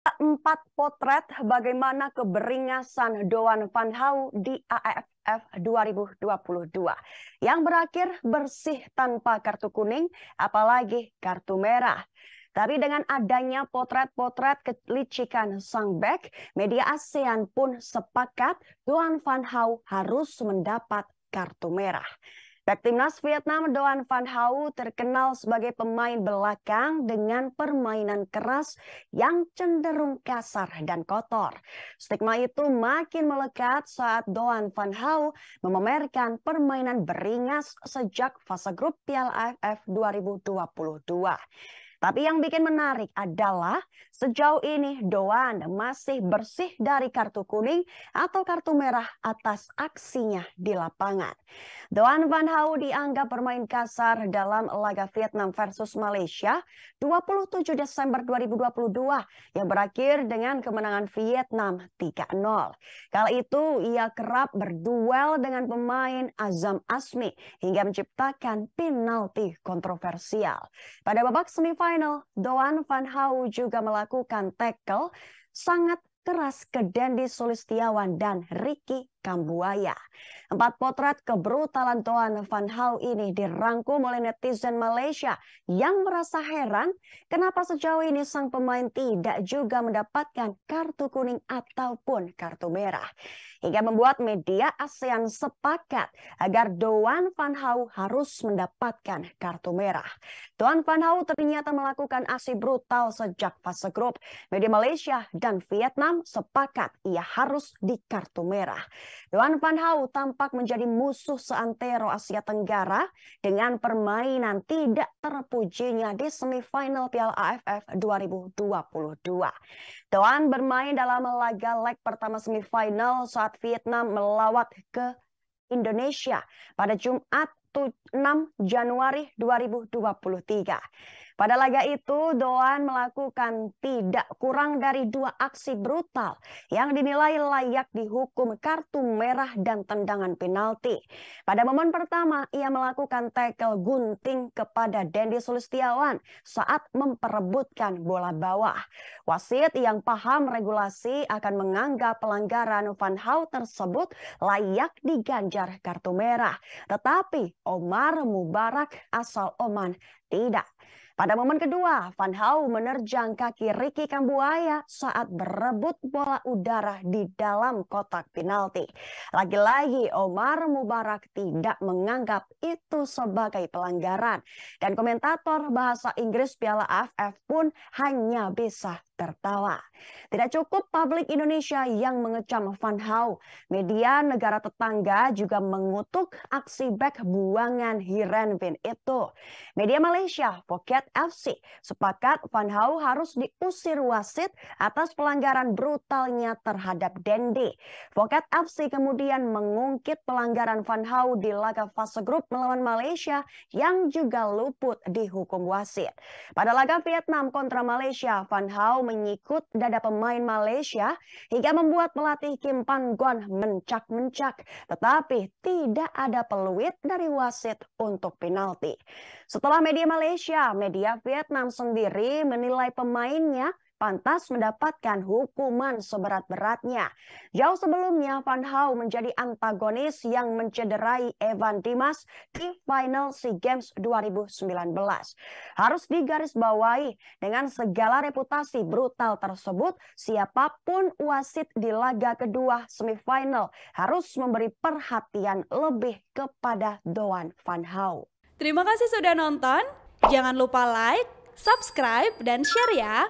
4 potret bagaimana keberingasan Doan van Hau di AFF 2022 yang berakhir bersih tanpa kartu kuning, apalagi kartu merah. Tapi dengan adanya potret-potret kelicikan sang bek, media ASEAN pun sepakat Doan van Hau harus mendapat kartu merah. Bek timnas Vietnam Doan van Hau terkenal sebagai pemain belakang dengan permainan keras yang cenderung kasar dan kotor. Stigma itu makin melekat saat Doan van Hau memamerkan permainan beringas sejak fase grup Piala AFF 2022. Tapi yang bikin menarik adalah sejauh ini Doan masih bersih dari kartu kuning atau kartu merah atas aksinya di lapangan. Doan van Hau dianggap bermain kasar dalam laga Vietnam versus Malaysia 27 Desember 2022 yang berakhir dengan kemenangan Vietnam 3-0. Kala itu ia kerap berduel dengan pemain Azam Azmi hingga menciptakan penalti kontroversial. Pada babak semifinal, Doan van Hau juga melakukan tackle sangat keras ke Dendi Sulistiawan dan Ricky Kambuaya. 4 potret kebrutalan Doan van Hau ini dirangkum oleh netizen Malaysia yang merasa heran kenapa sejauh ini sang pemain tidak juga mendapatkan kartu kuning ataupun kartu merah. Hingga membuat media ASEAN sepakat agar Doan van Hau harus mendapatkan kartu merah. Doan van Hau ternyata melakukan aksi brutal sejak fase grup. Media Malaysia dan Vietnam sepakat ia harus di kartu merah. Doan van Hau tampak menjadi musuh seantero Asia Tenggara dengan permainan tidak terpujinya di semifinal Piala AFF 2022. Doan bermain dalam laga leg pertama semifinal saat Vietnam melawat ke Indonesia pada Jumat 6 Januari 2023. Pada laga itu, Doan melakukan tidak kurang dari 2 aksi brutal yang dinilai layak dihukum kartu merah dan tendangan penalti. Pada momen pertama, ia melakukan tackle gunting kepada Dendi Sulistiawan saat memperebutkan bola bawah. Wasit yang paham regulasi akan menganggap pelanggaran van Hau tersebut layak diganjar kartu merah. Tetapi Omar Mubarak asal Oman tidak. Pada momen kedua, van Hau menerjang kaki Ricky Kambuaya saat berebut bola udara di dalam kotak penalti. Lagi-lagi Omar Mubarak tidak menganggap itu sebagai pelanggaran. Dan komentator bahasa Inggris Piala AFF pun hanya bisa tertawa. Tidak cukup publik Indonesia yang mengecam van Hau. Media negara tetangga juga mengutuk aksi bek buangan Hirenvin itu. Media Malaysia, Phuket FC, sepakat van Hau harus diusir wasit atas pelanggaran brutalnya terhadap Dendi. Phuket FC kemudian mengungkit pelanggaran van Hau di laga fase grup melawan Malaysia yang juga luput dihukum wasit. Pada laga Vietnam kontra Malaysia, van Hau menyikut dada pemain Malaysia hingga membuat pelatih Kim Pan Gon mencak-mencak, tetapi tidak ada peluit dari wasit untuk penalti. Setelah media Malaysia, media Vietnam sendiri menilai pemainnya pantas mendapatkan hukuman seberat-beratnya. Jauh sebelumnya, van Hau menjadi antagonis yang mencederai Evan Dimas di final SEA Games 2019. Harus digarisbawahi, dengan segala reputasi brutal tersebut, siapapun wasit di laga kedua semifinal harus memberi perhatian lebih kepada Doan van Hau. Terima kasih sudah nonton. Jangan lupa like, subscribe, dan share ya.